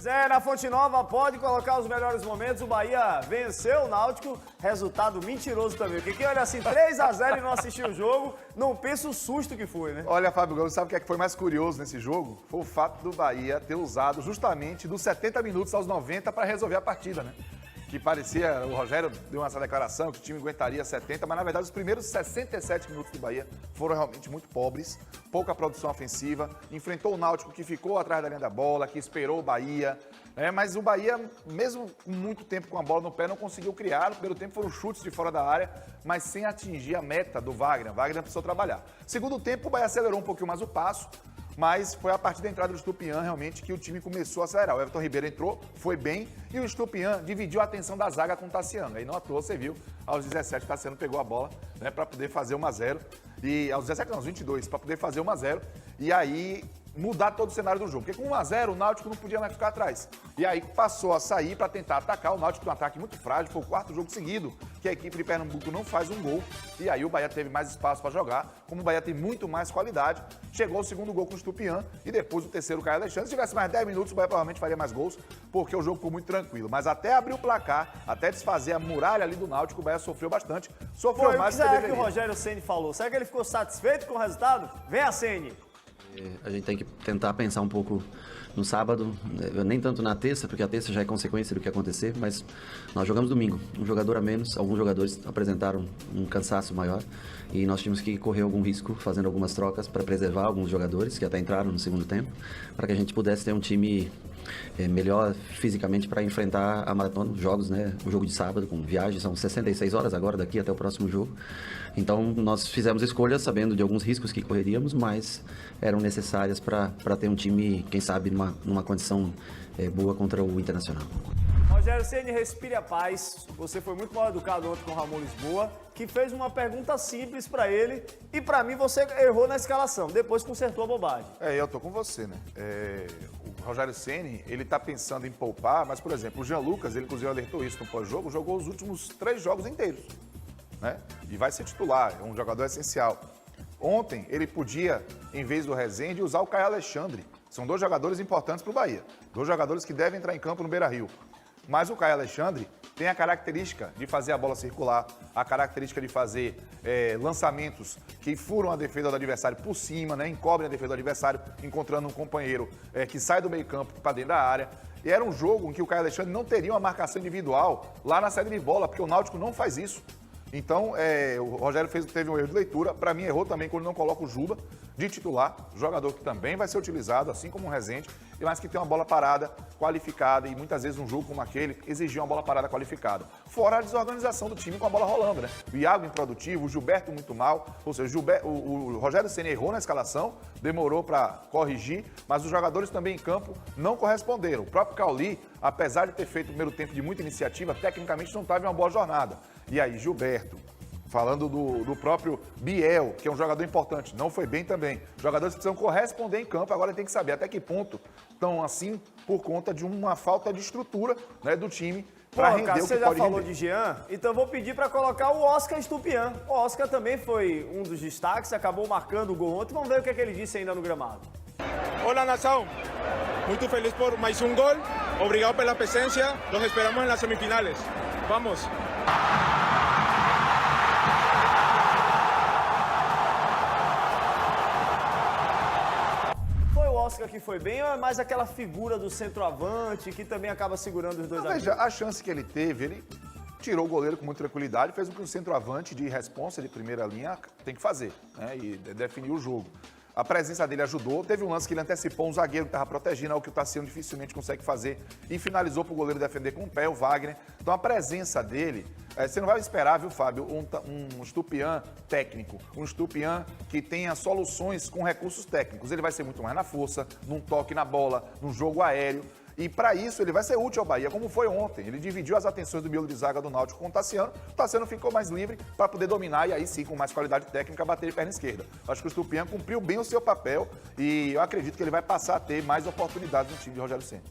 Zé, na Fonte Nova pode colocar os melhores momentos. O Bahia venceu o Náutico, resultado mentiroso também. Porque quem olha assim, 3-0 e não assistiu o jogo, não pensa o susto que foi, né? Olha, Fábio Gomes, sabe o que é que foi mais curioso nesse jogo? Foi o fato do Bahia ter usado justamente dos 70 minutos aos 90 para resolver a partida, né? Que parecia, o Rogério deu essa declaração que o time aguentaria 70, mas na verdade os primeiros 67 minutos do Bahia foram realmente muito pobres, pouca produção ofensiva, enfrentou o Náutico que ficou atrás da linha da bola, que esperou o Bahia, mas o Bahia, mesmo com muito tempo com a bola no pé, não conseguiu criar. No primeiro tempo foram chutes de fora da área, mas sem atingir a meta do Wagner. Wagner precisou trabalhar. Segundo tempo, o Bahia acelerou um pouquinho mais o passo, mas foi a partir da entrada do Estupiñán realmente que o time começou a acelerar. O Everton Ribeiro entrou, foi bem, e o Estupiñán dividiu a atenção da zaga com o Tassiano. Aí não à toa, você viu, aos 17 o Tassiano pegou a bola, né, para poder fazer 1-0. E aos 17 não, aos 22, para poder fazer 1-0. E aí mudar todo o cenário do jogo. Porque com 1-0 o Náutico não podia mais ficar atrás. E aí passou a sair para tentar atacar. O Náutico tem um ataque muito frágil, foi o quarto jogo seguido que a equipe de Pernambuco não faz um gol. E aí o Bahia teve mais espaço para jogar. Como o Bahia tem muito mais qualidade, chegou o segundo gol com o Estupiñán e depois o terceiro, o Caio Alexandre. Se tivesse mais 10 minutos, o Bahia provavelmente faria mais gols, porque o jogo ficou muito tranquilo. Mas até abrir o placar, até desfazer a muralha ali do Náutico, o Bahia sofreu bastante. Sofreu mais do que deveria. O que o Rogério Ceni falou? Será que ele ficou satisfeito com o resultado? Vem a Ceni. A gente tem que tentar pensar um pouco no sábado, nem tanto na terça, porque a terça já é consequência do que acontecer, mas nós jogamos domingo, um jogador a menos, alguns jogadores apresentaram um cansaço maior e nós tínhamos que correr algum risco fazendo algumas trocas para preservar alguns jogadores que até entraram no segundo tempo, para que a gente pudesse ter um time melhor fisicamente para enfrentar a maratona, os jogos, né? O jogo de sábado com viagem, são 66 horas agora daqui até o próximo jogo. Então nós fizemos escolhas sabendo de alguns riscos que correríamos, mas eram necessárias para ter um time, quem sabe, numa condição boa contra o Internacional. Rogério Ceni, respire a paz. Você foi muito mal educado ontem com o Ramon Lisboa, que fez uma pergunta simples para ele e para mim você errou na escalação, depois consertou a bobagem. Eu tô com você, né? O Rogério Ceni, ele tá pensando em poupar, mas, por exemplo, o Jean Lucas, ele inclusive alertou isso no pós-jogo, jogou os últimos 3 jogos inteiros, né? E vai ser titular, é um jogador essencial. Ontem, ele podia, em vez do Rezende, usar o Caio Alexandre. São 2 jogadores importantes para o Bahia. 2 jogadores que devem entrar em campo no Beira-Rio. Mas o Caio Alexandre tem a característica de fazer a bola circular, a característica de fazer lançamentos que furam a defesa do adversário por cima, né, encobrem a defesa do adversário, encontrando um companheiro que sai do meio campo para dentro da área. E era um jogo em que o Caio Alexandre não teria uma marcação individual lá na saída de bola, porque o Náutico não faz isso. Então, o Rogério teve um erro de leitura. Para mim, errou também quando não coloca o Juba de titular, jogador que também vai ser utilizado, assim como o Rezende, mas que tem uma bola parada qualificada e muitas vezes um jogo como aquele exigiu uma bola parada qualificada. Fora a desorganização do time com a bola rolando, né? O Iago improdutivo, o Gilberto muito mal, ou seja, o Rogério Ceni errou na escalação, demorou para corrigir, mas os jogadores também em campo não corresponderam. O próprio Cauli, apesar de ter feito o primeiro tempo de muita iniciativa, tecnicamente não estava em uma boa jornada. E aí, Gilberto, falando do próprio Biel, que é um jogador importante, não foi bem também. Os jogadores precisam corresponder em campo, agora tem que saber até que ponto estão assim por conta de uma falta de estrutura, né, do time para render cara, o que você pode já falou render. de Jean, então eu vou pedir para colocar o Oscar Estupiñán. O Oscar também foi um dos destaques, acabou marcando o gol ontem. Vamos ver o que ele disse ainda no gramado. Hola nação, muito feliz por mais um gol. Obrigado pela presença. Los esperamos nas semifinales. Vamos. Oscar que foi bem, ou é mais aquela figura do centroavante que também acaba segurando os dois zagueiros? Veja, a chance que ele teve, ele tirou o goleiro com muita tranquilidade, fez o que o centroavante de responsa de primeira linha tem que fazer, né? E definiu o jogo. A presença dele ajudou, teve um lance que ele antecipou um zagueiro que estava protegendo, algo que o Tassiano dificilmente consegue fazer, e finalizou para o goleiro defender com o pé, o Wagner. Então a presença dele, você não vai esperar, viu, Fábio, um Estupiñán técnico, um Estupiñán que tenha soluções com recursos técnicos. Ele vai ser muito mais na força, num toque na bola, num jogo aéreo. E para isso ele vai ser útil ao Bahia, como foi ontem. Ele dividiu as atenções do miolo de zaga do Náutico com o Tassiano. O Tassiano ficou mais livre para poder dominar e aí sim, com mais qualidade técnica, bater de perna esquerda. Acho que o Estupiñán cumpriu bem o seu papel e eu acredito que ele vai passar a ter mais oportunidades no time de Rogério Ceni.